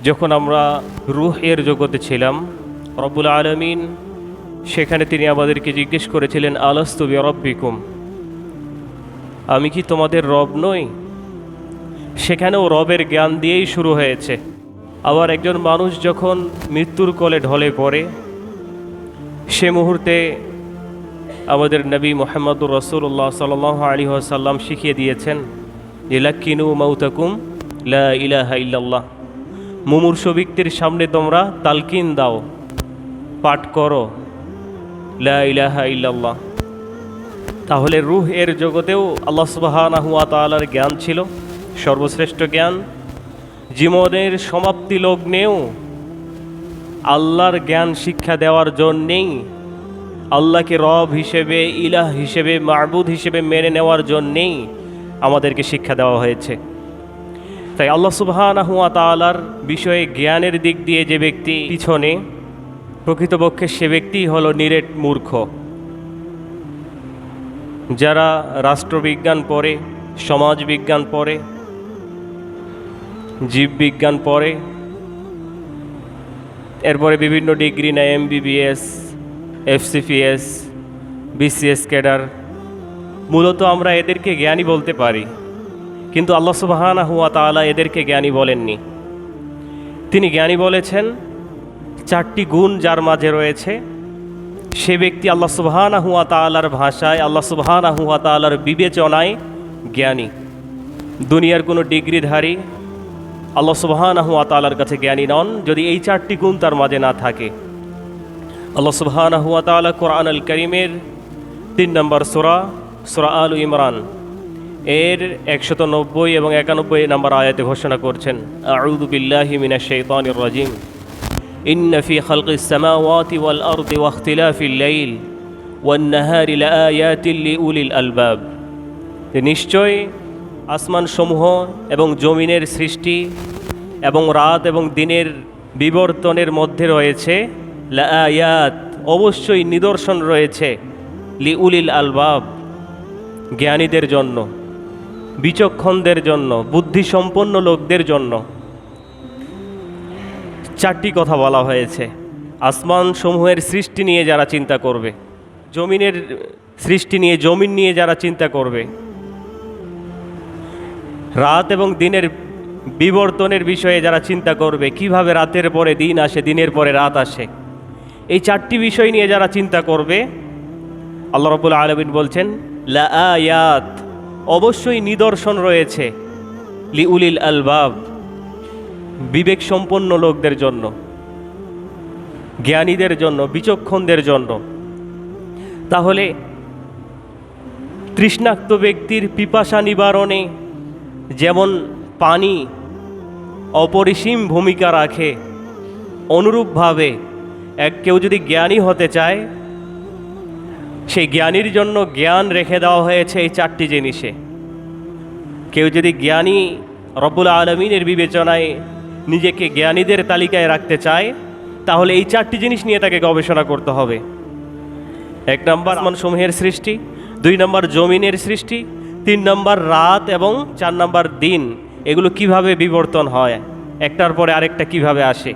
যখন আমরা রূহের জগতে ছিলাম, রব্বুল আলামিন সেখানে তিনি আমাদেরকে জিজ্ঞেস করেছিলেন, আলাস্তু বিরব্বিকুম, আমি কি তোমাদের রব নই? সেখানেও রবের জ্ঞান দিয়েই শুরু হয়েছে। আবার একজন মানুষ যখন মৃত্যুর কোলে ঢলে পড়ে, সে মুহূর্তে আমাদের নবী মুহাম্মদুর রাসূলুল্লাহ সাল্লাল্লাহু আলাইহি ওয়াসাল্লাম শিখিয়ে দিয়েছেন, লাক্কিনু মাউতাকুম লা ইলাহা ইল্লাল্লাহ। মুমূর্ষ ব্যক্তির সামনে তোমরা তালকিন দাও, পাঠ করো লা ইলাহা ইল্লাল্লাহ। তাহলে রূহ এর জগতেও আল্লাহ সুবহানাহু ওয়া তাআলার জ্ঞান ছিল, সর্বশ্রেষ্ঠ জ্ঞান। জীবনের সমাপ্তি লগ্নেও আল্লাহর জ্ঞান শিক্ষা দেওয়ার জন্যেই, আল্লাহকে রব হিসেবে, ইলাহ হিসেবে, মাবুদ হিসেবে মেনে নেওয়ার জন্যেই আমাদেরকে শিক্ষা দেওয়া হয়েছে। তাই আল্লাহ সুবহানাহু ওয়া তাআলার বিষয়ে জ্ঞানের দিক দিয়ে যে ব্যক্তি পিছনে, প্রকৃতপক্ষে সে ব্যক্তিই হলো নিরেট মূর্খ। যারা রাষ্ট্রবিজ্ঞান পড়ে, সমাজবিজ্ঞান পড়ে, জীববিজ্ঞান পড়ে, এরপরে বিভিন্ন ডিগ্রি নেয়, MBBS, FCPS, BCS ক্যাডার, মূলত আমরা এদেরকে জ্ঞানী বলতে পারি, কিন্তু আল্লাহ সুবহানাহু ওয়া তাআলা এদেরকে জ্ঞানী বলেননি। তিনি জ্ঞানী বলেছেন চারটি গুণ যার মাঝে রয়েছে সে ব্যক্তি আল্লাহ সুবহানাহু ওয়া তাআলার ভাষায়, আল্লাহ সুবহানাহু ওয়া তাআলার বিবেচনায় জ্ঞানী। দুনিয়ার কোনো ডিগ্রিধারী আল্লাহ সুবহানাহু ওয়া তাআলার কাছে জ্ঞানী নন যদি এই চারটি গুণ তার মাঝে না থাকে। আল্লাহ সুবহানাহু ওয়া তাআলা কোরআনুল কারীমের 3 নম্বর সূরা আল ইমরান এর 190 এবং 91 নম্বর আয়াতে ঘোষণা করছেন, আউযু বিল্লাহি মিনাশ শাইতানির রাজিম, ইন্না ফি খালকিস সামাওয়াতি ওয়াল আরদি ওয়া ইখতিলাফিল লাইল ওয়ান নাহারি লাআয়াতিন লিউলিল আলবাব। নিশ্চয় আসমানসমূহ এবং জমিনের সৃষ্টি এবং রাত এবং দিনের বিবর্তনের মধ্যে রয়েছে লাআয়াত, অবশ্যই নিদর্শন রয়েছে, লিউলিল আলবাব, জ্ঞানীদের জন্য, বিচক্ষণদের জন্য, বুদ্ধিসম্পন্ন লোকদের জন্য। চারটি কথা বলা হয়েছে। আসমান সমূহের সৃষ্টি নিয়ে যারা চিন্তা করবে, জমিনের সৃষ্টি নিয়ে, জমিন নিয়ে যারা চিন্তা করবে, রাত এবং দিনের বিবর্তনের বিষয়ে যারা চিন্তা করবে, কিভাবে রাতের পরে দিন আসে, দিনের পরে রাত আসে, এই চারটি বিষয় নিয়ে যারা চিন্তা করবে, আল্লাহ রাব্বুল আলামিন বলছেন লাআয়াত, অবশ্যই নিদর্শন রয়েছে, লিউলিল আলবাব, বিবেক সম্পন্ন লোকদের জন্য, জ্ঞানীদের জন্য, বিচক্ষণদের জন্য। তাহলে তৃষ্ণাক্ত ব্যক্তির পিপাসা নিবারণে যেমন পানি অপরিসীম ভূমিকা রাখে, অনুরূপভাবে কেউ যদি জ্ঞানী হতে চায়, সেই জ্ঞানীর জন্য জ্ঞান রেখে দেওয়া হয়েছে এই চারটি জিনিসে। কেউ যদি জ্ঞানী, রব্বুল আলামিনের বিবেচনায় নিজেকে জ্ঞানীদের তালিকায় রাখতে চায়, তাহলে এই চারটি জিনিস নিয়ে তাকে গবেষণা করতে হবে। 1 নম্বর আসমানসমূহের সৃষ্টি, 2 নম্বর জমিনের সৃষ্টি, 3 নম্বর রাত এবং 4 নম্বর দিন, এগুলো কিভাবে বিবর্তন হয়, একটার পরে আরেকটা কিভাবে আসে।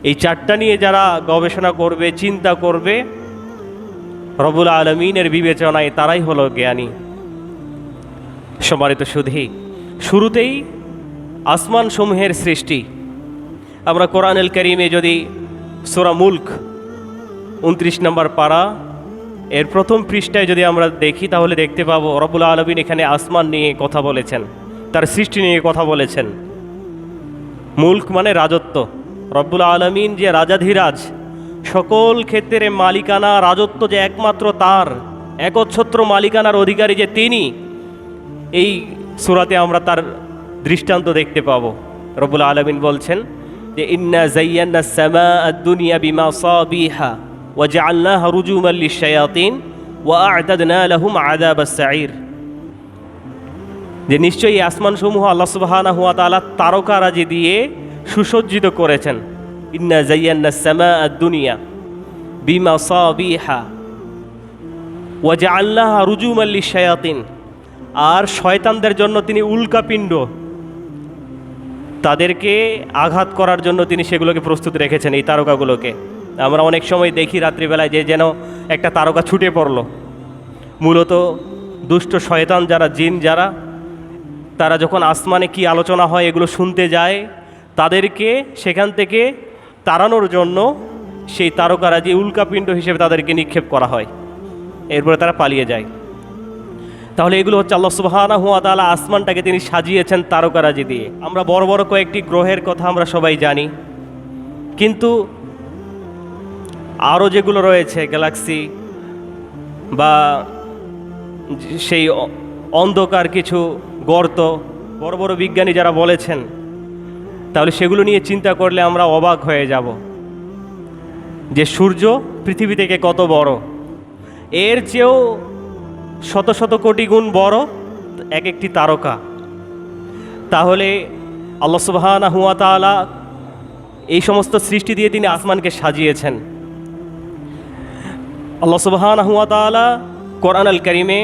এই চারটা নিয়ে যারা গবেষণা করবে, চিন্তা করবে, রব্বুল আলামিনের বিবেচনায় তারাই হলো জ্ঞানী। সম্মানিত সুধী, শুরুতেই আসমান সমূহের সৃষ্টি। আমরা কোরআনুল কারীমে যদি সূরা মুলক 29 নম্বর পারা এর প্রথম পৃষ্ঠায় যদি আমরা দেখি, তাহলে দেখতে পাবো রব্বুল আলামিন এখানে আসমান নিয়ে কথা বলেছেন, তার সৃষ্টি নিয়ে কথা বলেছেন। মুলক মানে রাজত্ব। রব্বুল আলামিন যে রাজাধিরাজ, সকল ক্ষেত্রে মালিকানা, রাজত্ব যে একমাত্র তার, একচ্ছত্র মালিকানার অধিকারী যে তিনি, এই সূরাতে আমরা তার দৃষ্টান্ত দেখতে পাবো। রব্বুল আলামিন বলছেন যে ইন্না যায়্যানাস সামাআদ দুনিয়া বিমাসাবিহা ওয়া জাআলনাহা রুজুমান লিশ-শায়াতিন ওয়া আ'তাদনা লাহুম আযাবাস সাঈর। যে নিশ্চয়ই আসমানসমূহ আল্লাহ সুবহানাহু ওয়া তাআলা তারকারাজি দিয়ে সুসজ্জিত করেছেন। ইন্না যায়্যানাস সামাআদ দুনিয়া বিমাসাবিহা ওয়া জাআলনাহা রুজুমান লিশ-শায়াতিন, আর শয়তানদের জন্য তিনি উল্কাপিণ্ড তাদেরকে আঘাত করার জন্য তিনি সেগুলোকে প্রস্তুত রেখেছেন, এই তারকাগুলোকে। আমরা অনেক সময় দেখি রাত্রিবেলায় যে যেন একটা তারকা ছুটে পড়ল। মূলত দুষ্ট শয়তান যারা, জিন যারা, তারা যখন আসমানে কি আলোচনা হয় এগুলো শুনতে যায়, তাদেরকে সেখান থেকে তাড়ানোর জন্য সেই তারকারাজি উল্কাপিণ্ড হিসেবে তাদেরকে নিক্ষেপ করা হয়, এরপরে তারা পালিয়ে যায়। তাহলে এগুলো হচ্ছে আল্লাহ সুবহানাহু ওয়া তাআলা আসমানটাকে তিনি সাজিয়েছেন তারকারাজি দিয়ে। আমরা বড় বড় কয়েকটি গ্রহের কথা আমরা সবাই জানি, কিন্তু আরও যেগুলো রয়েছে গ্যালাক্সি বা সেই অন্ধকার কিছু গর্ত, বড় বড় বিজ্ঞানী যারা বলেছেন, তাহলে সেগুলো নিয়ে চিন্তা করলে আমরা অবাক হয়ে যাব যে সূর্য পৃথিবী থেকে কত বড়, এর চেয়েও শত শত কোটি গুণ বড় এক একটি তারকা। তাহলে আল্লাহ সুবহানাহু ওয়া তাআলা এই সমস্ত সৃষ্টি দিয়ে তিনি আসমানকে সাজিয়েছেন। আল্লাহ সুবহানাহু ওয়া তাআলা কোরআন আল কারীমে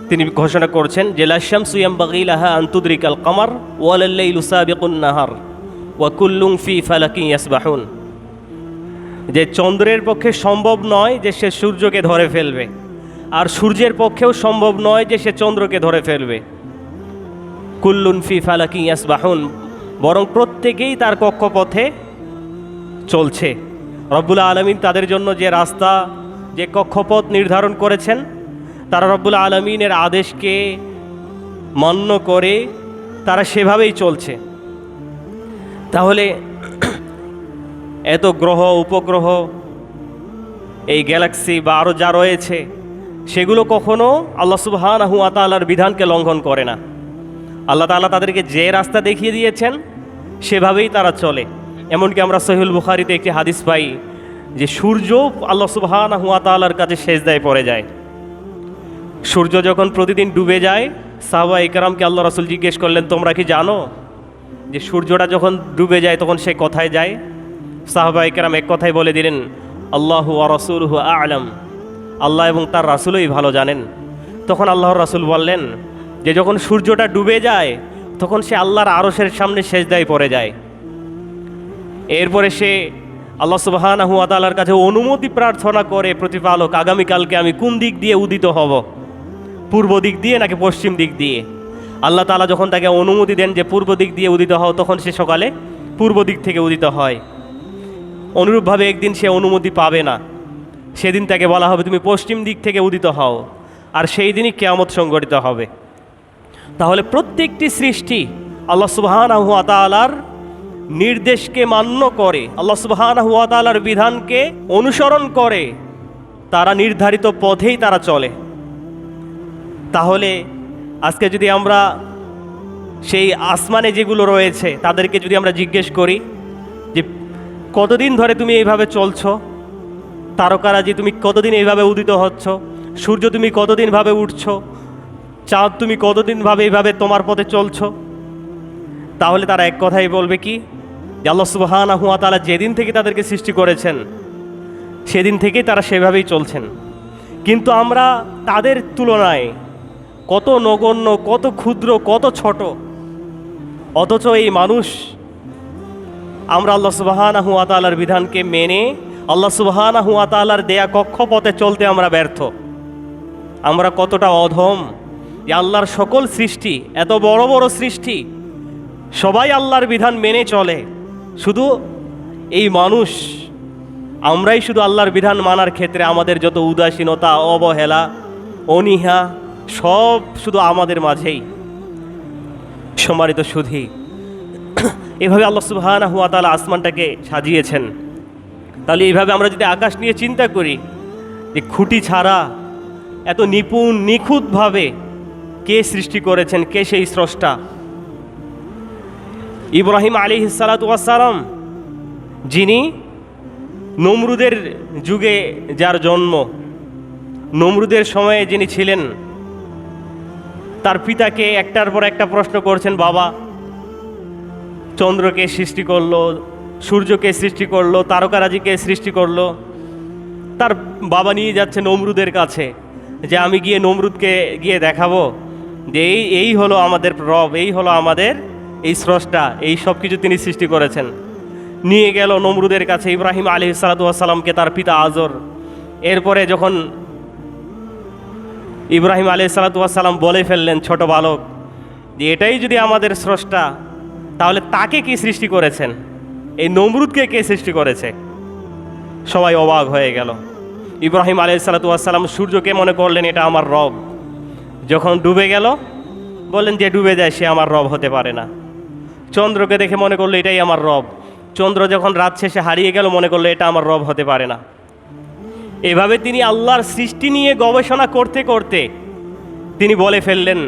তিনি ঘোষণা করছেন যে লা শামসু ইয়ামবাগি লাহা আন তুদরিকাল কমার ওয়া লাল লাইলু সাবিকুন নাহার ওয়া কুল্লুন ফি ফালাকিন ইয়াসবাহুন, যে চন্দ্রের পক্ষে সম্ভব নয় যে সে সূর্যকে ধরে ফেলবে, আর সূর্যের পক্ষেও সম্ভব নয় যে সে চন্দ্রকে ধরে ফেলবে। কুল্লুন ফি ফালাকিন ইয়াসবাহুন, বরং প্রত্যেকেই তার কক্ষপথে চলছে। রব্বুল আলামিন তাদের জন্য যে রাস্তা, যে কক্ষপথ নির্ধারণ করেছেন, তারা রব্বুল আলামিনের আদেশকে মান্য করে তারা সেভাবেই চলছে। তাহলে এত গ্রহ, উপগ্রহ, এই গ্যালাক্সি বা আরও যা রয়েছে, সেগুলো কখনো আল্লাহ সুবহানাহু ওয়া তাআলার বিধানকে লঙ্ঘন করে না। আল্লাহ তাআলা তাদেরকে যে রাস্তা দেখিয়ে দিয়েছেন সেভাবেই তারা চলে। এমনকি আমরা সহিহুল বুখারীতে একটি হাদিস পাই যে সূর্য আল্লাহ সুবহানাহু ওয়া তাআলার কাছে সেজদায় পড়ে যায়। সূর্য যখন প্রতিদিন ডুবে যায়, সাহাবা ইকরামকে আল্লাহ রাসূল জিজ্ঞেস করলেন, তোমরা কি জানো যে সূর্যটা যখন ডুবে যায় তখন সে কোথায় যায়? সাহাবা ইকরাম এক কথাই বলে দিলেন, আল্লাহু ওয়া রাসূলুহু আ'লাম, আল্লাহ এবং তার রাসূলই ভালো জানেন। তখন আল্লাহর রাসূল বললেন যে যখন সূর্যটা ডুবে যায় তখন সে আল্লাহর আরশের সামনে সেজদায় পড়ে যায়। এরপরে সে আল্লাহ সুবহানাহু ওয়া তাআলার কাছে অনুমতি প্রার্থনা করে, প্রতিপালক আগামীকালকে আমি কোন দিক দিয়ে উদিত হব, পূর্ব দিক দিয়ে নাকি পশ্চিম দিক দিয়ে? আল্লাহ তাআলা যখন তাকে অনুমতি দেন যে পূর্ব দিক দিয়ে উদিত হও, তখন সে সকালে পূর্ব দিক থেকে উদিত হয়। অনুরূপভাবে একদিন সে অনুমতি পাবে না, সেদিন তাকে বলা হবে তুমি পশ্চিম দিক থেকে উদিত হও, আর সেই দিনই কিয়ামত সংঘটিত হবে। তাহলে প্রত্যেকটি সৃষ্টি আল্লাহ সুবহানাহু ওয়া তাআলার নির্দেশকে মান্য করে, আল্লাহ সুবহানাহু ওয়া তাআলার বিধানকে অনুসরণ করে, তারা নির্ধারিত পথেই তারা চলে। তাহলে আজকে যদি আমরা সেই আসমানে যেগুলো রয়েছে তাদেরকে যদি আমরা জিজ্ঞেস করি যে কতদিন ধরে তুমি এইভাবে চলছো, তারকারাজি তুমি কতদিন এইভাবে উদিত হচ্ছ, সূর্য তুমি কতদিন ভাবে উঠছো, চাঁদ তুমি কতদিন ভাবে এইভাবে তোমার পথে চলছো, তাহলে তারা এক কথাই বলবে কি যে আল্লাহ সুবহানাহু ওয়া তাআলা যেদিন থেকে তাদেরকে সৃষ্টি করেছেন সেদিন থেকেই তারা সেভাবেই চলছেন। কিন্তু আমরা তাদের তুলনায় কত নগণ্য, কত ক্ষুদ্র, কত ছোট, অথচ এই মানুষ আমরা আল্লাহ সুবহানাহু ওয়া তাআলার বিধানকে মেনে আল্লাহ সুবহানাহু ওয়া তাআলার দেয়া কক্ষপথে চলতে আমরা ব্যর্থ। আমরা কতটা অধম যে আল্লাহর সকল সৃষ্টি, এত বড় বড় সৃষ্টি, সবাই আল্লাহর বিধান মেনে চলে, শুধু এই মানুষ আমরাই শুধু আল্লাহর বিধান মানার ক্ষেত্রে আমাদের যত উদাসীনতা, অবহেলা, অনীহা সব শুধু আমাদের মাঝেই। সম্মানিত সুধী, এভাবে আল্লাহ সুবহানাহু ওয়া তাআলা আসমানটাকে সাজিয়েছেন। তাহলে এইভাবে আমরা যদি আকাশ নিয়ে চিন্তা করি যে খুঁটি ছাড়া এত নিপুণ নিখুঁতভাবে কে সৃষ্টি করেছেন, কে সেই স্রষ্টা? ইব্রাহিম আলাইহিস সালাতু ওয়াস সালাম, যিনি নমরুদের যুগে যার জন্ম, নমরুদের সময়ে যিনি ছিলেন, তার পিতাকে একটার পর একটা প্রশ্ন করছেন, বাবা চন্দ্রকে সৃষ্টি করলো, সূর্যকে সৃষ্টি করলো, তারকারাজিকে সৃষ্টি করলো। তার বাবা নিয়ে যাচ্ছে নমরুদের কাছে যে আমি গিয়ে নমরুদকে গিয়ে দেখাবো যে এই হলো আমাদের রব, এই হলো আমাদের এই স্রষ্টা, এই সব কিছু তিনি সৃষ্টি করেছেন। নিয়ে গেল নমরুদের কাছে ইব্রাহিম আলাইহিসসালামকে, তার পিতা আজর। এরপরে যখন ইব্রাহিম আলাইহিসসালাম বলে ফেললেন, ছোট বালক, যে এটাই যদি আমাদের স্রষ্টা, তাহলে তাকে কি সৃষ্টি করেছেন? এই নমরুদকে কে সৃষ্টি করেছে? সবাই অবাক হয়ে গেল। ইব্রাহিম আলাইহিসসালাম সূর্যকে মনে করলেন এটা আমার রব। যখন ডুবে গেল বললেন, যে ডুবে যায় সে আমার রব হতে পারে না। চন্দ্রকে দেখে মনে করলো এটাই আমার রব। চন্দ্র যখন রাত শেষে হারিয়ে গেল মনে করলো এটা আমার রব হতে পারে না। এভাবে তিনি আল্লাহর সৃষ্টি নিয়ে গবেষণা করতে করতে তিনি বলে ফেললেন,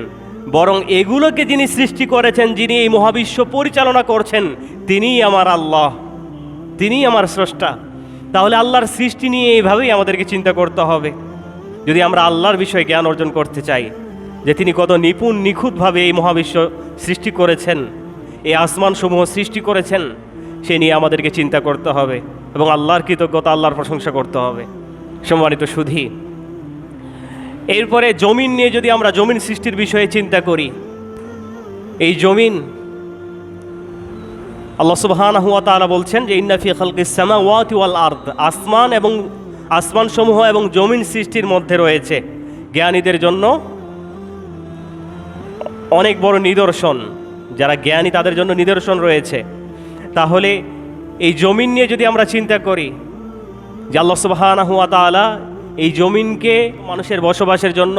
বরং এগুলোকে যিনি সৃষ্টি করেছেন, যিনি এই মহাবিশ্ব পরিচালনা করছেন, তিনিই আমার আল্লাহ, তিনিই আমার স্রষ্টা। তাহলে আল্লাহর সৃষ্টি নিয়ে এইভাবেই আমাদেরকে চিন্তা করতে হবে যদি আমরা আল্লাহর বিষয়ে জ্ঞান অর্জন করতে চাই, যে তিনি কত নিপুণ নিখুঁতভাবে এই মহাবিশ্ব সৃষ্টি করেছেন, এই আসমানসমূহ সৃষ্টি করেছেন, সে নিয়ে আমাদেরকে চিন্তা করতে হবে এবং আল্লাহর কৃতজ্ঞতা, আল্লাহর প্রশংসা করতে হবে। সম্মানিত সুধী, এরপরে জমিন নিয়ে যদি আমরা জমিন সৃষ্টির বিষয়ে চিন্তা করি, এই জমিন আল্লাহ সুবহানাহু ওয়া তাআলা বলছেন যে ইন্না ফি খালকিস সামাওয়াতি ওয়াল আরদ, আসমান এবং আসমানসমূহ এবং জমিন সৃষ্টির মধ্যে রয়েছে জ্ঞানীদের জন্য অনেক বড় নিদর্শন। যারা জ্ঞানী তাদের জন্য নিদর্শন রয়েছে। তাহলে এই জমিন নিয়ে যদি আমরা চিন্তা করি যে আল্লাহ সুবহানাহু ওয়া তাআলা এই জমিনকে মানুষের বসবাসের জন্য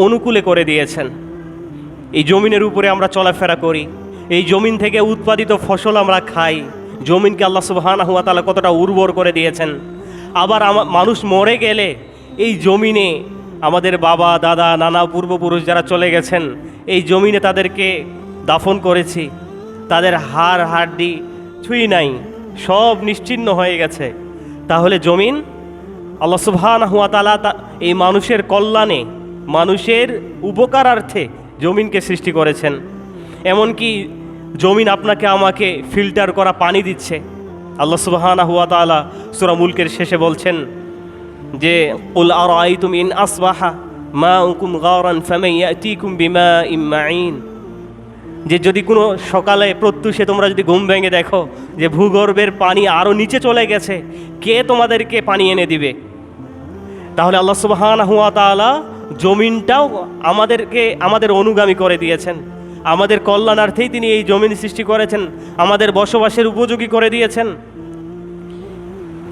অনুকূলে করে দিয়েছেন। এই জমিনের উপরে আমরা চলাফেরা করি, এই জমিন থেকে উৎপাদিত ফসল আমরা খাই। জমিনকে আল্লাহ সুবহানাহু ওয়া তাআলা কতটা উর্বর করে দিয়েছেন। আবার মানুষ মরে গেলে এই জমিনে আমাদের বাবা, দাদা, নানা, পূর্বপুরুষ যারা চলে গেছেন, এই জমিনে তাদেরকে দাফন করেছি। তাদের হাড় হাড্ডি ছুঁই নাই, সব নিশ্চিহ্ন হয়ে গেছে। তাহলে জমিন আল্লাহ সুবহানাহু ওয়া তাআলা এই মানুষের কল্যাণে, মানুষের উপকারার্থে জমিনকে সৃষ্টি করেছেন। এমনকি জমিন আপনাকে আমাকে ফিল্টার করা পানি দিচ্ছে। আল্লাহ সুবহানাহু ওয়া তাআলা সূরা মুলকের শেষে বলছেন যে কুল আরাআইতুম ইন আসবাহা মাউকুম গাওরান ফামান ইয়াতিকুম বিমাইন মাঈন, যে যদি কোনো সকালে প্রত্যুষে তোমরা যদি ঘুম ভেঙে দেখো যে ভূগর্ভের পানি আরও নিচে চলে গেছে, কে তোমাদেরকে পানি এনে দিবে? তাহলে আল্লাহ সুবহানাহু ওয়া তাআলা জমিনটাও আমাদের অনুগামী করে দিয়েছেন। আমাদের কল্যাণার্থেই তিনি এই জমিন সৃষ্টি করেছেন, আমাদের বসবাসের উপযোগী করে দিয়েছেন।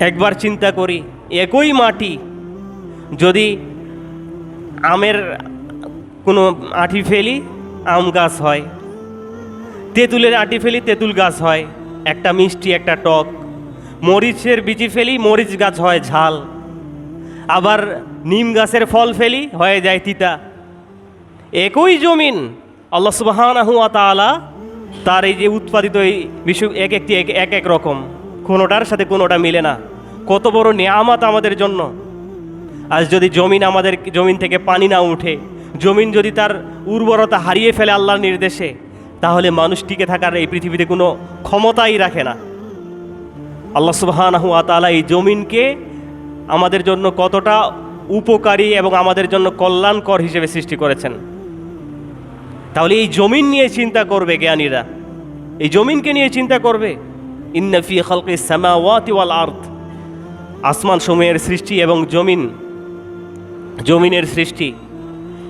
একবার চিন্তা করি, একই মাটি যদি আমের কোনো আঁটি ফেলি আম গাছ হয়, তেঁতুলের আঁটি ফেলি তেঁতুল গাছ হয়, একটা মিষ্টি একটা টক, মরিচের বিচি ফেলি মরিচ গাছ হয় ঝাল, আবার নিম গাছের ফল ফেলি হয়ে যায় তিতা। একই জমিন আল্লাহ সুবহানাহু ওয়া তাআলা তার এই যে উৎপাদিত এই বিষয় এক এক রকম, কোনোটার সাথে কোনোটা মিলে না। কত বড় নিয়ামত আমাদের জন্য। আজ যদি জমিন থেকে পানি না উঠে, জমিন যদি তার উর্বরতা হারিয়ে ফেলে আল্লাহর নির্দেশে, তাহলে মানুষ টিকে থাকার এই পৃথিবীতে কোনো ক্ষমতাই রাখে না। আল্লাহ সুবহানাহু ওয়া তাআলা এই জমিনকে আমাদের জন্য কতটা উপকারী এবং আমাদের জন্য কল্যাণকর হিসেবে সৃষ্টি করেছেন। তাহলে এই জমিন নিয়ে চিন্তা করবে জ্ঞানীরা, এই জমিনকে নিয়ে চিন্তা করবে। ইন্না ফি খালকিস সামাওয়াতি ওয়াল আরদ, আসমান সমূহের সৃষ্টি এবং জমিনের সৃষ্টি।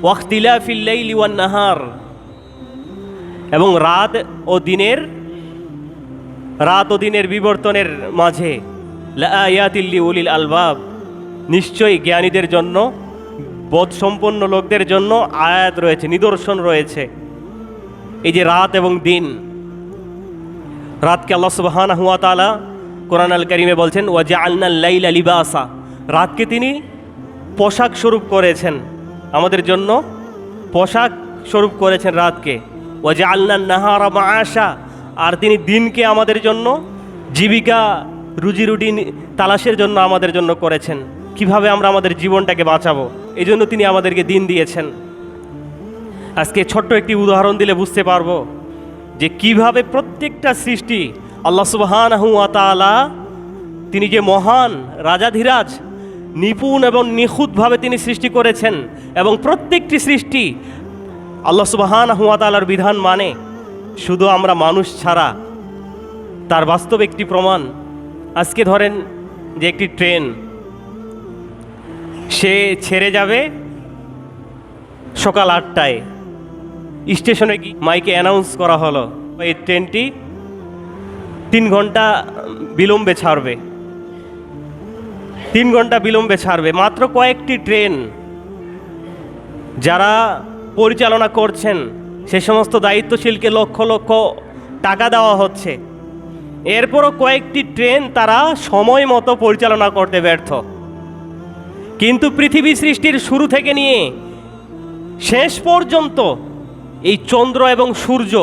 ওয়াখতিলাফিল লাইলি ওয়ান নাহার, এবং রাত ও দিনের বিবর্তনের মাঝে লাআয়াতিল লিউলিল আলবাব, নিশ্চয়ই জ্ঞানীদের জন্য, বোধসম্পন্ন লোকদের জন্য আয়াত রয়েছে, নিদর্শন রয়েছে। এই যে রাত এবং দিন, রাতকে আল্লাহ সুবহানাহু ওয়া তাআলা কোরআন আল কারীমে বলছেন ওয়া জাআলনাল লাইলা লিবাসা, রাতকে তিনি পোশাক স্বরূপ করেছেন, আমাদের জন্য পোশাক স্বরূপ করেছেন রাতকে। ওয়া জাআলনান নাহারা মাআশা, আর তিনি দিনকে আমাদের জন্য জীবিকা, রুজি রুটি তালাশের জন্য আমাদের জন্য করেছেন। কিভাবে আমরা আমাদের জীবনটাকে বাঁচাবো, এই জন্য তিনি আমাদেরকে দিন দিয়েছেন। আজকে ছোট্ট একটি উদাহরণ দিলে বুঝতে পারবো যে কিভাবে প্রত্যেকটা সৃষ্টি আল্লাহ সুবহানাহু ওয়া তাআলা, তিনি যে মহান রাজাধিরাজ, নিপুণ এবং নিখুঁতভাবে তিনি সৃষ্টি করেছেন, এবং প্রত্যেকটি সৃষ্টি আল্লাহ সুবহানাহু ওয়া তাআলার বিধান মানে। শুধু আমরা মানুষ ছাড়া। তার বাস্তব একটি প্রমাণ, আজকে ধরেন যে একটি ট্রেন সে ছেড়ে যাবে সকাল 8টায়, স্টেশনে কি মাইকে অ্যানাউন্স করা হলো এই ট্রেনটি 3 ঘন্টা বিলম্বে ছাড়বে, 3 ঘন্টা বিলম্বে ছাড়বে। মাত্র কয়েকটি ট্রেন যারা পরিচালনা করছেন সে সমস্ত দায়িত্বশীলকে লক্ষ লক্ষ টাকা দেওয়া হচ্ছে, এরপরও কয়েকটি ট্রেন তারা সময় মতো পরিচালনা করতে ব্যর্থ। কিন্তু পৃথিবী সৃষ্টির শুরু থেকে নিয়ে শেষ পর্যন্ত এই চন্দ্র এবং সূর্য,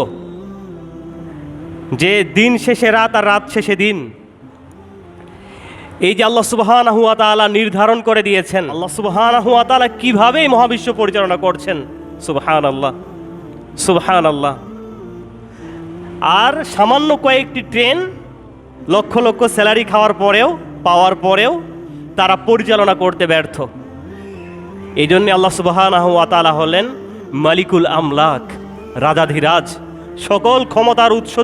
যে দিন শেষে রাত আর রাত শেষে দিন, এই যে আল্লাহ সুবহানাহু ওয়া তাআলা নির্ধারণ করে দিয়েছেন, আল্লাহ সুবহানাহু ওয়া তাআলা কিভাবে এই মহাবিশ্ব পরিচালনা করছেন, সুবহানাল্লাহ সুবহানাল্লাহ। আর সামান্য কয়েকটি ট্রেন লক্ষ লক্ষ স্যালারি পাওয়ার পরেও তারা পরিচালনা করতে ব্যর্থ। এই জন্যে আল্লাহ সুবহানাহু ওয়া তাআলা হলেন মালিকুল আমলাক, রাজাধিরাজ, সকল ক্ষমতার উৎস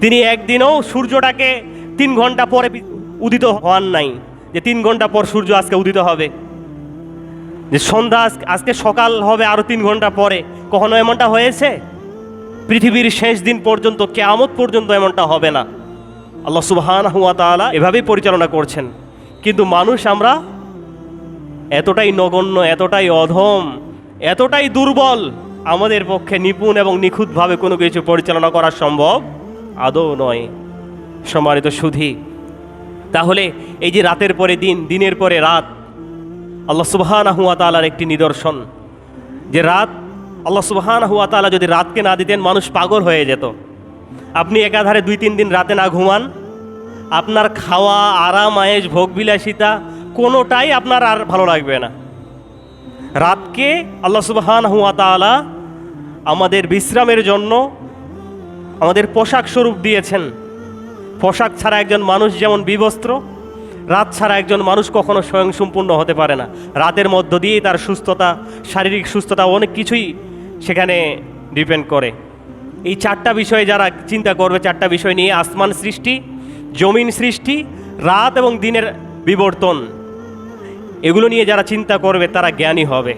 তিনি একদিনও সূর্যটাকে 3 ঘন্টা পরে উদিত হওয়ান নাই, যে 3 ঘন্টা পর সূর্য আজকে উদিত হবে, যে সন্ধ্যা আজকে সকাল হবে আরও 3 ঘন্টা পরে। কখনো এমনটা হয়েছে? পৃথিবীর শেষ দিন পর্যন্ত, কিয়ামত পর্যন্ত এমনটা হবে না। আল্লাহ সুবহানাহু ওয়া তাআলা এভাবেই পরিচালনা করছেন। কিন্তু মানুষ আমরা এতটাই নগণ্য, এতটাই অধম, এতটাই দুর্বল, আমাদের পক্ষে নিপুণ এবং নিখুঁতভাবে কোনো কিছু পরিচালনা করা সম্ভব আদৌ নয়। সম্মানিত সুধী, তাহলে এই যে রাতের পরে দিন, দিনের পরে রাত, আল্লাহ সুবহানাহু ওয়া তাআলার একটি নিদর্শন, যে রাত, আল্লাহ সুবহানাহু ওয়া তাআলা যদি রাতকে না দিতেন মানুষ পাগল হয়ে যেত। আপনি একাধারে 2-3 দিন রাতে না ঘুমান, আপনার খাওয়া, আরাম আয়েশ, ভোগবিলাসিতা কোনোটাই আপনার আর ভালো লাগবে না। রাতকে আল্লাহ সুবহানাহু ওয়া তাআলা আমাদের বিশ্রামের জন্য আমাদের পোশাক স্বরূপ দিয়েছেন। পোশাক ছাড়া একজন মানুষ যেমন বিবস্ত্র, রাত ছাড়া একজন মানুষ কখনো স্বয়ংসম্পূর্ণ হতে পারে না। রাতের মধ্য দিয়েই তার সুস্থতা, শারীরিক সুস্থতা, অনেক কিছুই সেখানে ডিপেন্ড করে। এই 4টা বিষয়ে যারা চিন্তা করবে, 4টা বিষয় নিয়ে, আসমান সৃষ্টি, জমিন সৃষ্টি, রাত এবং দিনের বিবর্তন, এগুলো নিয়ে যারা চিন্তা করবে তারা জ্ঞানী হবে।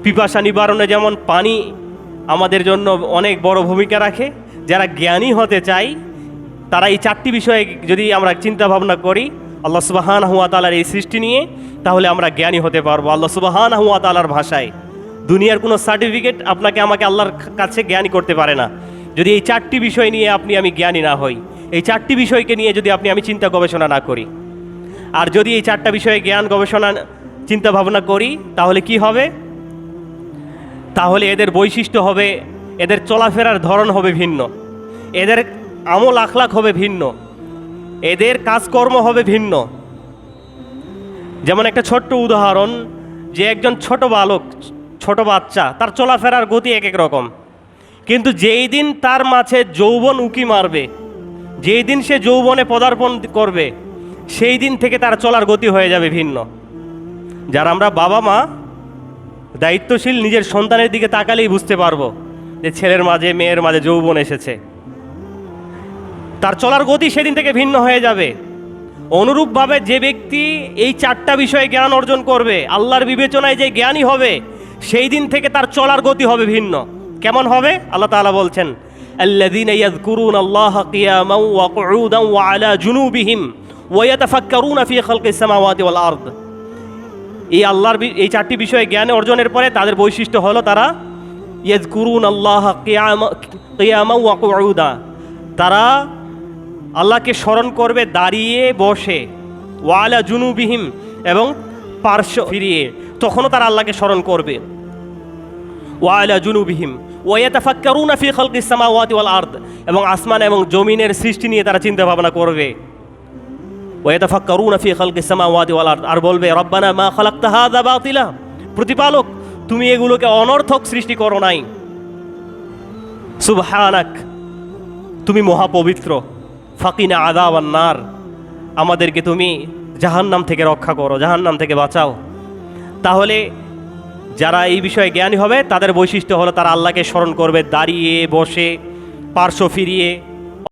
পিপাসা নিবারণে যেমন পানি আমাদের জন্য অনেক বড় ভূমিকা রাখে, যারা জ্ঞানী হতে চাই তারা এই 4টি বিষয়ে যদি আমরা চিন্তা ভাবনা করি আল্লাহ সুবহানাহু ওয়া তাআলার এই সৃষ্টি নিয়ে, তাহলে আমরা জ্ঞানী হতে পারবো। আল্লাহ সুবহানাহু ওয়া তাআলার ভাষায় দুনিয়ার কোনো সার্টিফিকেট আপনাকে আমাকে আল্লাহর কাছে জ্ঞানী করতে পারে না, যদি এই 4টি বিষয় নিয়ে আমি জ্ঞানী না হই, এই 4টি বিষয়কে নিয়ে যদি আমি চিন্তা গবেষণা না করি। আর যদি এই 4টা বিষয়ে জ্ঞান গবেষণা চিন্তা ভাবনা করি, তাহলে কি হবে? তাহলে এদের বৈশিষ্ট্য হবে, এদের চলাফেরার ধরন হবে ভিন্ন, এদের আমল আখলাক হবে ভিন্ন, এদের কাজকর্ম হবে ভিন্ন। যেমন একটা ছোট্ট উদাহরণ, যে একজন ছোট বালক, ছোট বাচ্চা, তার চলাফেরার গতি এক এক রকম, কিন্তু যেই দিন তার মাঝে যৌবন উকি মারবে, যেই দিন সে যৌবনে পদার্পণ করবে, সেই দিন থেকে তার চলার গতি হয়ে যাবে ভিন্ন। যারা আমরা বাবা মা, দায়িত্বশীল, নিজের সন্তানের দিকে তাকালেই বুঝতে পারবো যে ছেলের মাঝে, মেয়ের মাঝে যৌবন এসেছে, তার চলার গতি সেদিন থেকে ভিন্ন হয়ে যাবে। অনুরূপভাবে যে ব্যক্তি এই 4টা বিষয়ে জ্ঞান অর্জন করবে, আল্লাহর বিবেচনায় যে জ্ঞানী হবে, সেই দিন থেকে তার চলার গতি হবে ভিন্ন। কেমন হবে? আল্লাহ তাআলা বলছেন, আল্লাযীনা ইয়াযকুরুনাল্লাহা কিয়ামান ওয়া কুউদান ওয়া আলা জুনুবিহিম ওয়া ইয়াতাফাক্কারুনা ফি খালকিস সামাওয়াতি ওয়াল আরদ। এই আল্লাহর এই 4টি বিষয়ে জ্ঞান অর্জনের পরে তাদের বৈশিষ্ট্য হলো তারা ইয়াযকুরুনাল্লাহা কিয়ামান ওয়া কুউদা, তারা আল্লাহকে স্মরণ করবে দাঁড়িয়ে বসে, ওয়া আলা জুনুবিহিম, এবং পার্শ্ব ফিরিয়ে, তখনও তারা আল্লাহকে স্মরণ করবে। ওয়া আলা জুনুবিহিম ওয়া ইয়াতাফাক্কারুনা ফি খালকিস সামাওয়াতি ওয়াল আরদ, এবং আসমান এবং জমিনের সৃষ্টি নিয়ে তারা চিন্তা ভাবনা করবে। ওয়া ইয়াতাফাক্কারুনা ফি খালকিস সামাওয়াতি ওয়াল আরদ, আর বলবে রব্বানা মা খালাকতা হাযা বাতিলা, প্রতিপালক তুমি এগুলোকে অনর্থক সৃষ্টি করো নাই, সুবহানাক, তুমি মহাপবিত্র, ফাকিনা আযাবান নার, আমাদেরকে তুমি জাহান্নাম থেকে রক্ষা করো, জাহান্নাম থেকে বাঁচাও। তাহলে যারা এই বিষয়ে জ্ঞানী হবে তাদের বৈশিষ্ট্য হলো তারা আল্লাহকে স্মরণ করবে দাঁড়িয়ে বসে পার্শ্ব ফিরিয়ে